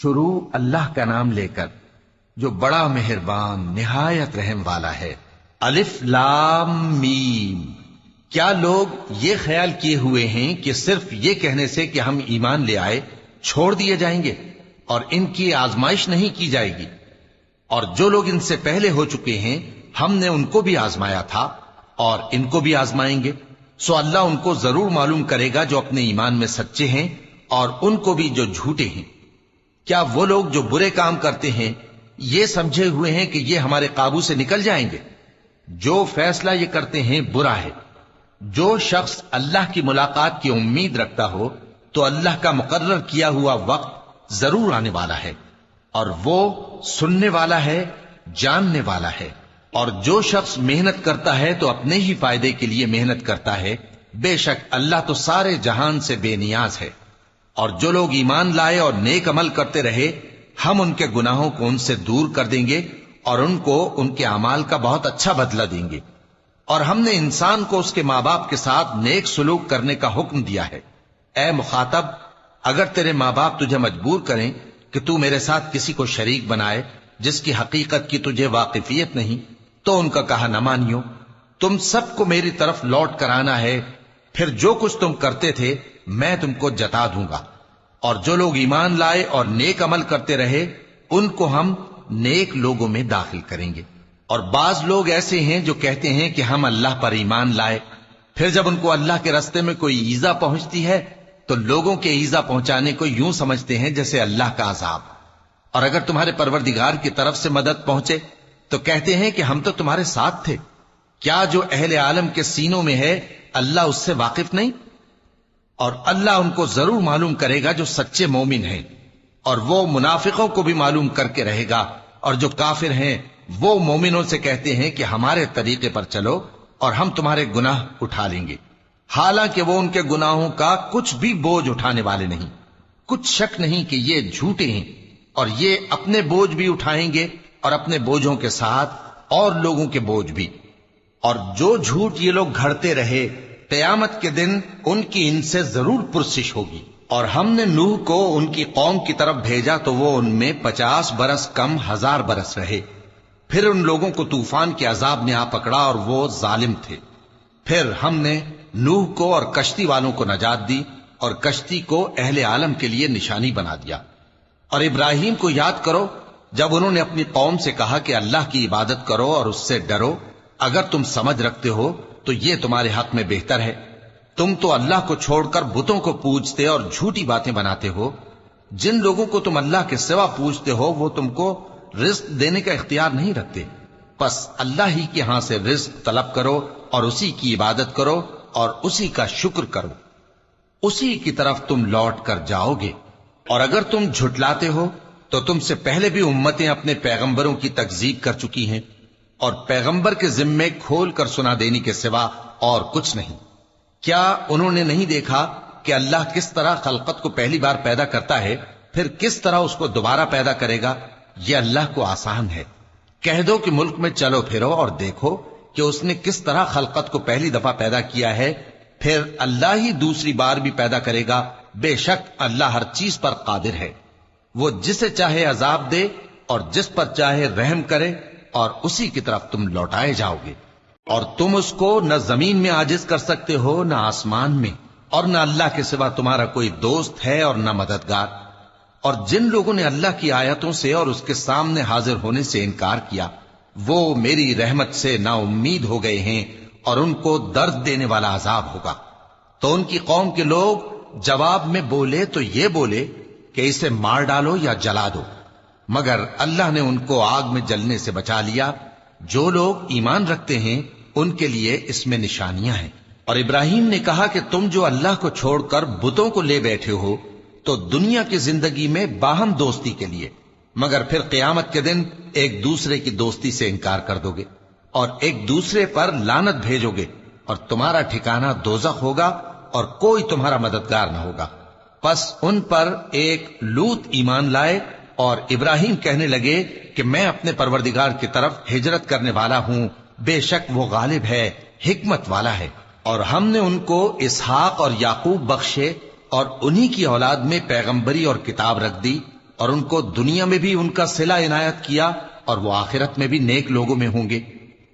شروع اللہ کا نام لے کر جو بڑا مہربان نہایت رحم والا ہے۔ الف لام میم۔ کیا لوگ یہ خیال کیے ہوئے ہیں کہ صرف یہ کہنے سے کہ ہم ایمان لے آئے چھوڑ دیے جائیں گے اور ان کی آزمائش نہیں کی جائے گی؟ اور جو لوگ ان سے پہلے ہو چکے ہیں ہم نے ان کو بھی آزمایا تھا اور ان کو بھی آزمائیں گے، سو اللہ ان کو ضرور معلوم کرے گا جو اپنے ایمان میں سچے ہیں اور ان کو بھی جو جھوٹے ہیں۔ کیا وہ لوگ جو برے کام کرتے ہیں یہ سمجھے ہوئے ہیں کہ یہ ہمارے قابو سے نکل جائیں گے؟ جو فیصلہ یہ کرتے ہیں برا ہے۔ جو شخص اللہ کی ملاقات کی امید رکھتا ہو تو اللہ کا مقرر کیا ہوا وقت ضرور آنے والا ہے، اور وہ سننے والا ہے، جاننے والا ہے۔ اور جو شخص محنت کرتا ہے تو اپنے ہی فائدے کے لیے محنت کرتا ہے، بے شک اللہ تو سارے جہان سے بے نیاز ہے۔ اور جو لوگ ایمان لائے اور نیک عمل کرتے رہے ہم ان کے گناہوں کو ان سے دور کر دیں گے اور ان کو ان کے اعمال کا بہت اچھا بدلہ دیں گے۔ اور ہم نے انسان کو اس کے ماں باپ کے ساتھ نیک سلوک کرنے کا حکم دیا ہے۔ اے مخاطب، اگر تیرے ماں باپ تجھے مجبور کریں کہ تو میرے ساتھ کسی کو شریک بنائے جس کی حقیقت کی تجھے واقفیت نہیں، تو ان کا کہا نہ مانیو۔ تم سب کو میری طرف لوٹ کر آنا ہے، پھر جو کچھ تم کرتے تھے میں تم کو جتا دوں گا۔ اور جو لوگ ایمان لائے اور نیک عمل کرتے رہے ان کو ہم نیک لوگوں میں داخل کریں گے۔ اور بعض لوگ ایسے ہیں جو کہتے ہیں کہ ہم اللہ پر ایمان لائے، پھر جب ان کو اللہ کے راستے میں کوئی ایذا پہنچتی ہے تو لوگوں کے ایذا پہنچانے کو یوں سمجھتے ہیں جیسے اللہ کا عذاب۔ اور اگر تمہارے پروردگار کی طرف سے مدد پہنچے تو کہتے ہیں کہ ہم تو تمہارے ساتھ تھے۔ کیا جو اہل عالم کے سینوں میں ہے اللہ اس سے واقف نہیں؟ اور اللہ ان کو ضرور معلوم کرے گا جو سچے مومن ہیں، اور وہ منافقوں کو بھی معلوم کر کے رہے گا۔ اور جو کافر ہیں وہ مومنوں سے کہتے ہیں کہ ہمارے طریقے پر چلو اور ہم تمہارے گناہ اٹھا لیں گے، حالانکہ وہ ان کے گناہوں کا کچھ بھی بوجھ اٹھانے والے نہیں۔ کچھ شک نہیں کہ یہ جھوٹے ہیں، اور یہ اپنے بوجھ بھی اٹھائیں گے اور اپنے بوجھوں کے ساتھ اور لوگوں کے بوجھ بھی۔ اور جو جھوٹ یہ لوگ گھڑتے رہے قیامت کے دن ان کی ان سے ضرور پرسش ہوگی۔ اور ہم نے نوح کو ان کی قوم کی طرف بھیجا تو وہ ان میں 50 برس کم 1000 برس رہے، پھر ان لوگوں کو طوفان کے عذاب نے آ پکڑا اور وہ ظالم تھے۔ پھر ہم نے نوح کو اور کشتی والوں کو نجات دی اور کشتی کو اہل عالم کے لیے نشانی بنا دیا۔ اور ابراہیم کو یاد کرو جب انہوں نے اپنی قوم سے کہا کہ اللہ کی عبادت کرو اور اس سے ڈرو، اگر تم سمجھ رکھتے ہو تو یہ تمہارے حق میں بہتر ہے۔ تم تو اللہ کو چھوڑ کر بتوں کو پوجتے اور جھوٹی باتیں بناتے ہو۔ جن لوگوں کو تم اللہ کے سوا پوجتے ہو وہ تم کو رزق دینے کا اختیار نہیں رکھتے، پس اللہ ہی کے ہاں سے رزق طلب کرو اور اسی کی عبادت کرو اور اسی کا شکر کرو، اسی کی طرف تم لوٹ کر جاؤ گے۔ اور اگر تم جھٹلاتے ہو تو تم سے پہلے بھی امتیں اپنے پیغمبروں کی تکذیب کر چکی ہیں، اور پیغمبر کے ذمے کھول کر سنا دینے کے سوا اور کچھ نہیں۔ کیا انہوں نے نہیں دیکھا کہ اللہ کس طرح خلقت کو پہلی بار پیدا کرتا ہے پھر کس طرح اس کو دوبارہ پیدا کرے گا؟ یہ اللہ کو آسان ہے۔ کہہ دو کہ ملک میں چلو پھرو اور دیکھو کہ اس نے کس طرح خلقت کو پہلی دفعہ پیدا کیا ہے، پھر اللہ ہی دوسری بار بھی پیدا کرے گا۔ بے شک اللہ ہر چیز پر قادر ہے۔ وہ جسے چاہے عذاب دے اور جس پر چاہے رحم کرے، اور اسی کی طرف تم لوٹائے جاؤ گے۔ اور تم اس کو نہ زمین میں عاجز کر سکتے ہو نہ آسمان میں، اور نہ اللہ کے سوا تمہارا کوئی دوست ہے اور نہ مددگار۔ اور جن لوگوں نے اللہ کی آیتوں سے اور اس کے سامنے حاضر ہونے سے انکار کیا وہ میری رحمت سے نا امید ہو گئے ہیں، اور ان کو درد دینے والا عذاب ہوگا۔ تو ان کی قوم کے لوگ جواب میں بولے تو یہ بولے کہ اسے مار ڈالو یا جلا دو، مگر اللہ نے ان کو آگ میں جلنے سے بچا لیا۔ جو لوگ ایمان رکھتے ہیں ان کے لیے اس میں نشانیاں ہیں۔ اور ابراہیم نے کہا کہ تم جو اللہ کو چھوڑ کر بتوں کو لے بیٹھے ہو تو دنیا کی زندگی میں باہم دوستی کے لیے، مگر پھر قیامت کے دن ایک دوسرے کی دوستی سے انکار کر دو گے اور ایک دوسرے پر لعنت بھیجو گے، اور تمہارا ٹھکانہ دوزخ ہوگا اور کوئی تمہارا مددگار نہ ہوگا۔ پس ان پر ایک لوط ایمان لائے، اور ابراہیم کہنے لگے کہ میں اپنے پروردگار کی طرف ہجرت کرنے والا ہوں، بے شک وہ غالب ہے، حکمت والا ہے۔ اور ہم نے ان کو اسحاق اور یعقوب بخشے، اور انہی کی اولاد میں پیغمبری اور کتاب رکھ دی، اور ان کو دنیا میں بھی ان کا صلہ عنایت کیا اور وہ آخرت میں بھی نیک لوگوں میں ہوں گے۔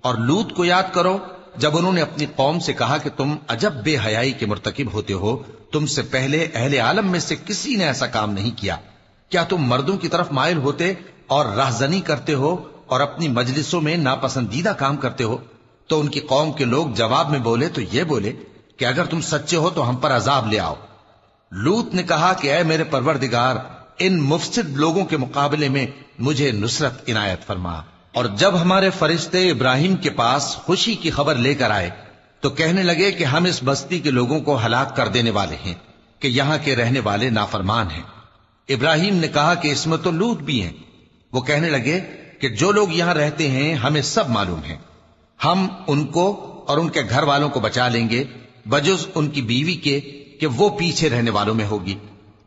اور لوط کو یاد کرو جب انہوں نے اپنی قوم سے کہا کہ تم عجب بے حیائی کے مرتکب ہوتے ہو، تم سے پہلے اہل عالم میں سے کسی نے ایسا کام نہیں کیا۔ کیا تم مردوں کی طرف مائل ہوتے اور راہزنی کرتے ہو اور اپنی مجلسوں میں ناپسندیدہ کام کرتے ہو؟ تو ان کی قوم کے لوگ جواب میں بولے تو یہ بولے کہ اگر تم سچے ہو تو ہم پر عذاب لے آؤ۔ لوط نے کہا کہ اے میرے پروردگار، ان مفسد لوگوں کے مقابلے میں مجھے نصرت عنایت فرما۔ اور جب ہمارے فرشتے ابراہیم کے پاس خوشی کی خبر لے کر آئے تو کہنے لگے کہ ہم اس بستی کے لوگوں کو ہلاک کر دینے والے ہیں کہ یہاں کے رہنے والے نافرمان ہیں۔ ابراہیم نے کہا کہ اس میں تو لوط بھی ہیں۔ وہ کہنے لگے کہ جو لوگ یہاں رہتے ہیں ہمیں سب معلوم ہیں، ہم ان کو اور ان کے گھر والوں کو بچا لیں گے بجز ان کی بیوی کے کہ وہ پیچھے رہنے والوں میں ہوگی۔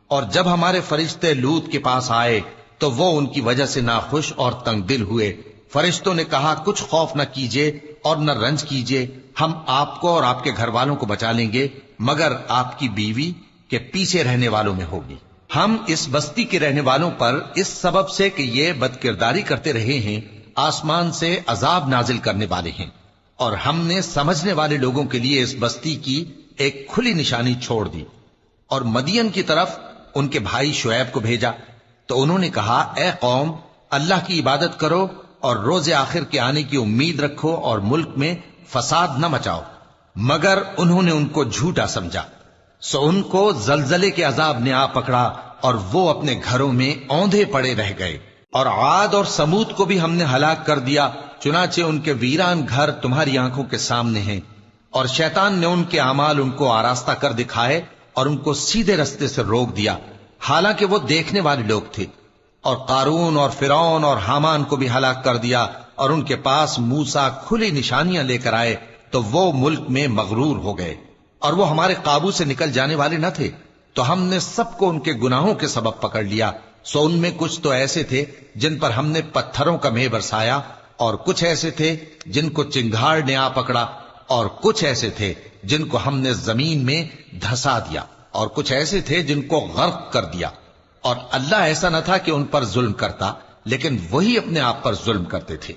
اور جب ہمارے فرشتے لوط کے پاس آئے تو وہ ان کی وجہ سے ناخوش اور تنگ دل ہوئے۔ فرشتوں نے کہا کچھ خوف نہ کیجیے اور نہ رنج کیجیے، ہم آپ کو اور آپ کے گھر والوں کو بچا لیں گے مگر آپ کی بیوی کے پیچھے رہنے والوں میں ہوگی۔ ہم اس بستی کے رہنے والوں پر اس سبب سے کہ یہ بدکرداری کرتے رہے ہیں آسمان سے عذاب نازل کرنے والے ہیں، اور ہم نے سمجھنے والے لوگوں کے لیے اس بستی کی ایک کھلی نشانی چھوڑ دی۔ اور مدین کی طرف ان کے بھائی شعیب کو بھیجا تو انہوں نے کہا اے قوم، اللہ کی عبادت کرو اور روز آخر کے آنے کی امید رکھو اور ملک میں فساد نہ مچاؤ۔ مگر انہوں نے ان کو جھوٹا سمجھا، سو ان کو زلزلے کے عذاب نے آ پکڑا اور وہ اپنے گھروں میں اوندھے پڑے رہ گئے۔ اور عاد اور سمود کو بھی ہم نے ہلاک کر دیا، چنانچہ ان کے ویران گھر تمہاری آنکھوں کے سامنے ہیں۔ اور شیطان نے ان کے اعمال ان کو آراستہ کر دکھائے اور ان کو سیدھے رستے سے روک دیا، حالانکہ وہ دیکھنے والے لوگ تھے۔ اور قارون اور فرعون اور حامان کو بھی ہلاک کر دیا، اور ان کے پاس موسیٰ کھلی نشانیاں لے کر آئے تو وہ ملک میں مغرور ہو گئے، اور وہ ہمارے قابو سے نکل جانے والے نہ تھے، تو ہم نے سب کو ان کے گناہوں کے سبب پکڑ لیا۔ سو ان میں کچھ تو ایسے تھے جن پر ہم نے پتھروں کا مے برسایا، اور کچھ ایسے تھے جن کو چنگھاڑ نے آ پکڑا، اور کچھ ایسے تھے جن کو ہم نے زمین میں دھسا دیا، اور کچھ ایسے تھے جن کو غرق کر دیا۔ اور اللہ ایسا نہ تھا کہ ان پر ظلم کرتا، لیکن وہی اپنے آپ پر ظلم کرتے تھے۔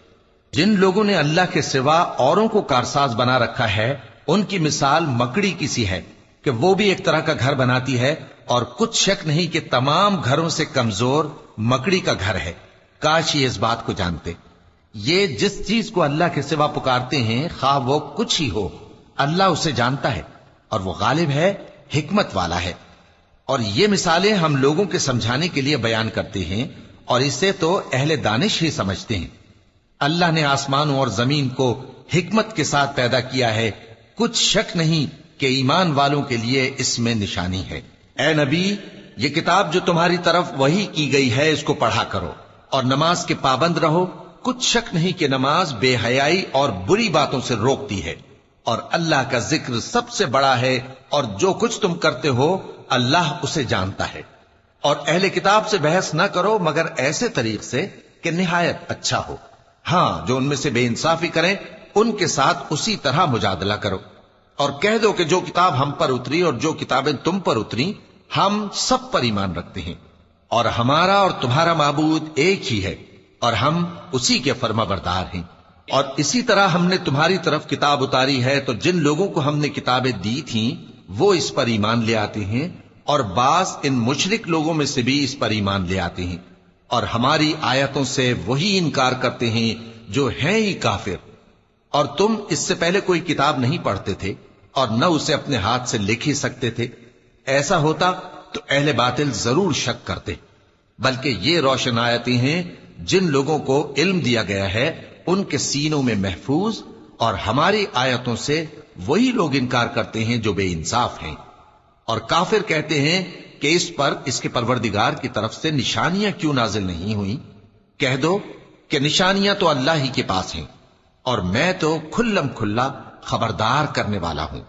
جن لوگوں نے اللہ کے سوا اوروں کو کارساز بنا رکھا ہے، ان کی مثال مکڑی کی سی ہے کہ وہ بھی ایک طرح کا گھر بناتی ہے، اور کچھ شک نہیں کہ تمام گھروں سے کمزور مکڑی کا گھر ہے۔ کاش یہ اس بات کو جانتے۔ یہ جس چیز کو اللہ کے سوا پکارتے ہیں خواہ وہ کچھ ہی ہو، اللہ اسے جانتا ہے اور وہ غالب ہے، حکمت والا ہے۔ اور یہ مثالیں ہم لوگوں کے سمجھانے کے لیے بیان کرتے ہیں، اور اسے تو اہل دانش ہی سمجھتے ہیں۔ اللہ نے آسمانوں اور زمین کو حکمت کے ساتھ پیدا کیا ہے، کچھ شک نہیں کہ ایمان والوں کے لیے اس میں نشانی ہے۔ اے نبی، یہ کتاب جو تمہاری طرف وحی کی گئی ہے اس کو پڑھا کرو، اور نماز کے پابند رہو۔ کچھ شک نہیں کہ نماز بے حیائی اور بری باتوں سے روکتی ہے، اور اللہ کا ذکر سب سے بڑا ہے، اور جو کچھ تم کرتے ہو اللہ اسے جانتا ہے۔ اور اہل کتاب سے بحث نہ کرو مگر ایسے طریق سے کہ نہایت اچھا ہو۔ ہاں، جو ان میں سے بے انصافی کریں ان کے ساتھ اسی طرح مجادلہ کرو، اور کہہ دو کہ جو کتاب ہم پر اتری اور جو کتابیں تم پر اتری ہم سب پر ایمان رکھتے ہیں، اور ہمارا اور تمہارا معبود ایک ہی ہے، اور ہم اسی کے فرما بردار ہیں۔ اور اسی طرح ہم نے تمہاری طرف کتاب اتاری ہے تو جن لوگوں کو ہم نے کتابیں دی تھیں وہ اس پر ایمان لے آتے ہیں، اور بعض ان مشرک لوگوں میں سے بھی اس پر ایمان لے آتے ہیں، اور ہماری آیتوں سے وہی انکار کرتے ہیں جو ہیں ہی کافر۔ اور تم اس سے پہلے کوئی کتاب نہیں پڑھتے تھے اور نہ اسے اپنے ہاتھ سے لکھ ہی سکتے تھے، ایسا ہوتا تو اہل باطل ضرور شک کرتے۔ بلکہ یہ روشن آیتیں ہیں جن لوگوں کو علم دیا گیا ہے ان کے سینوں میں محفوظ، اور ہماری آیتوں سے وہی لوگ انکار کرتے ہیں جو بے انصاف ہیں۔ اور کافر کہتے ہیں کہ اس پر اس کے پروردگار کی طرف سے نشانیاں کیوں نازل نہیں ہوئیں؟ کہہ دو کہ نشانیاں تو اللہ ہی کے پاس ہیں، اور میں تو کھلم کھلا خبردار کرنے والا ہوں۔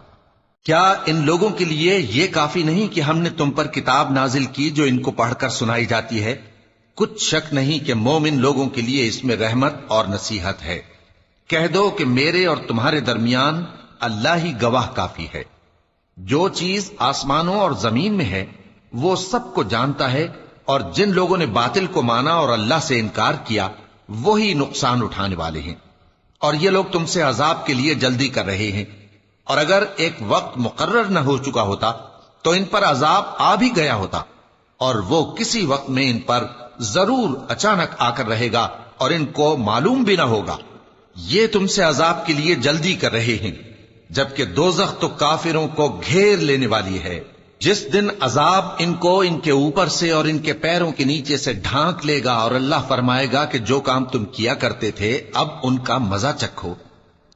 کیا ان لوگوں کے لیے یہ کافی نہیں کہ ہم نے تم پر کتاب نازل کی جو ان کو پڑھ کر سنائی جاتی ہے؟ کچھ شک نہیں کہ مومن لوگوں کے لیے اس میں رحمت اور نصیحت ہے۔ کہہ دو کہ میرے اور تمہارے درمیان اللہ ہی گواہ کافی ہے۔ جو چیز آسمانوں اور زمین میں ہے وہ سب کو جانتا ہے، اور جن لوگوں نے باطل کو مانا اور اللہ سے انکار کیا وہی نقصان اٹھانے والے ہیں، اور یہ لوگ تم سے عذاب کے لیے جلدی کر رہے ہیں، اور اگر ایک وقت مقرر نہ ہو چکا ہوتا تو ان پر عذاب آ بھی گیا ہوتا، اور وہ کسی وقت میں ان پر ضرور اچانک آ کر رہے گا اور ان کو معلوم بھی نہ ہوگا۔ یہ تم سے عذاب کے لیے جلدی کر رہے ہیں، جبکہ دوزخ تو کافروں کو گھیر لینے والی ہے۔ جس دن عذاب ان کو ان کے اوپر سے اور ان کے پیروں کے نیچے سے ڈھانک لے گا، اور اللہ فرمائے گا کہ جو کام تم کیا کرتے تھے اب ان کا مزہ چکھو۔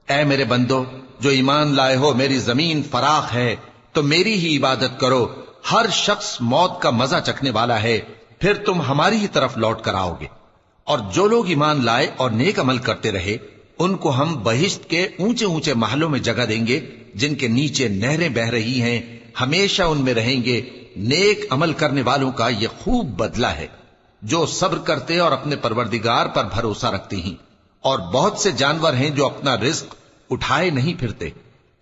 اے میرے بندو جو ایمان لائے ہو، میری زمین فراخ ہے تو میری ہی عبادت کرو، ہر شخص موت کا مزہ چکھنے والا ہے، پھر تم ہماری ہی طرف لوٹ کر آؤ گے۔ اور جو لوگ ایمان لائے اور نیک عمل کرتے رہے ان کو ہم بہشت کے اونچے اونچے محلوں میں جگہ دیں گے، جن کے نیچے نہریں بہہ رہی ہیں، ہمیشہ ان میں رہیں گے۔ نیک عمل کرنے والوں کا یہ خوب بدلہ ہے، جو صبر کرتے اور اپنے پروردگار پر بھروسہ رکھتے ہیں۔ اور بہت سے جانور ہیں جو اپنا رزق اٹھائے نہیں پھرتے،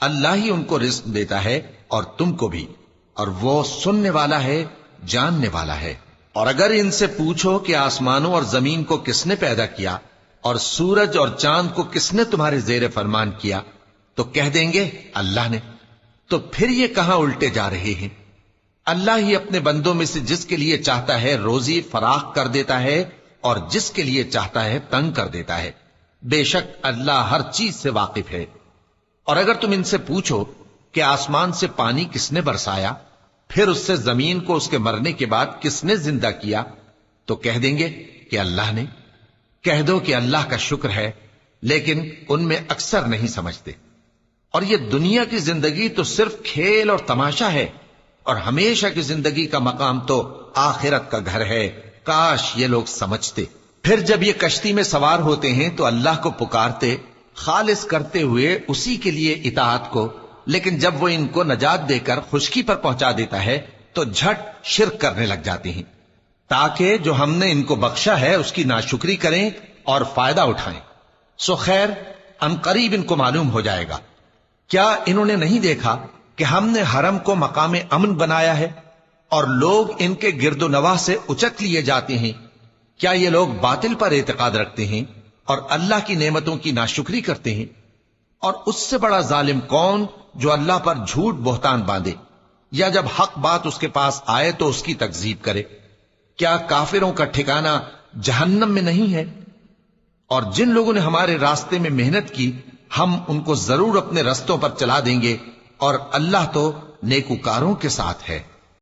اللہ ہی ان کو رزق دیتا ہے اور تم کو بھی، اور وہ سننے والا ہے، جاننے والا ہے۔ اور اگر ان سے پوچھو کہ آسمانوں اور زمین کو کس نے پیدا کیا اور سورج اور چاند کو کس نے تمہارے زیر فرمان کیا، تو کہہ دیں گے اللہ نے۔ تو پھر یہ کہاں الٹے جا رہے ہیں؟ اللہ ہی اپنے بندوں میں سے جس کے لیے چاہتا ہے روزی فراخ کر دیتا ہے اور جس کے لیے چاہتا ہے تنگ کر دیتا ہے۔ بے شک اللہ ہر چیز سے واقف ہے۔ اور اگر تم ان سے پوچھو کہ آسمان سے پانی کس نے برسایا، پھر اس سے زمین کو اس کے مرنے کے بعد کس نے زندہ کیا، تو کہہ دیں گے کہ اللہ نے۔ کہہ دو کہ اللہ کا شکر ہے، لیکن ان میں اکثر نہیں سمجھتے۔ اور یہ دنیا کی زندگی تو صرف کھیل اور تماشا ہے، اور ہمیشہ کی زندگی کا مقام تو آخرت کا گھر ہے، کاش یہ لوگ سمجھتے۔ پھر جب یہ کشتی میں سوار ہوتے ہیں تو اللہ کو پکارتے، خالص کرتے ہوئے اسی کے لیے اطاعت کو، لیکن جب وہ ان کو نجات دے کر خشکی پر پہنچا دیتا ہے تو جھٹ شرک کرنے لگ جاتے ہیں، تاکہ جو ہم نے ان کو بخشا ہے اس کی ناشکری کریں اور فائدہ اٹھائیں۔ سو خیر ان قریب ان کو معلوم ہو جائے گا۔ کیا انہوں نے نہیں دیکھا کہ ہم نے حرم کو مقام امن بنایا ہے اور لوگ ان کے گرد و نواح سے اچک لیے جاتے ہیں؟ کیا یہ لوگ باطل پر اعتقاد رکھتے ہیں اور اللہ کی نعمتوں کی ناشکری کرتے ہیں؟ اور اس سے بڑا ظالم کون جو اللہ پر جھوٹ بہتان باندھے، یا جب حق بات اس کے پاس آئے تو اس کی تکذیب کرے؟ کیا کافروں کا ٹھکانہ جہنم میں نہیں ہے؟ اور جن لوگوں نے ہمارے راستے میں محنت کی ہم ان کو ضرور اپنے رستوں پر چلا دیں گے، اور اللہ تو نیکوکاروں کے ساتھ ہے۔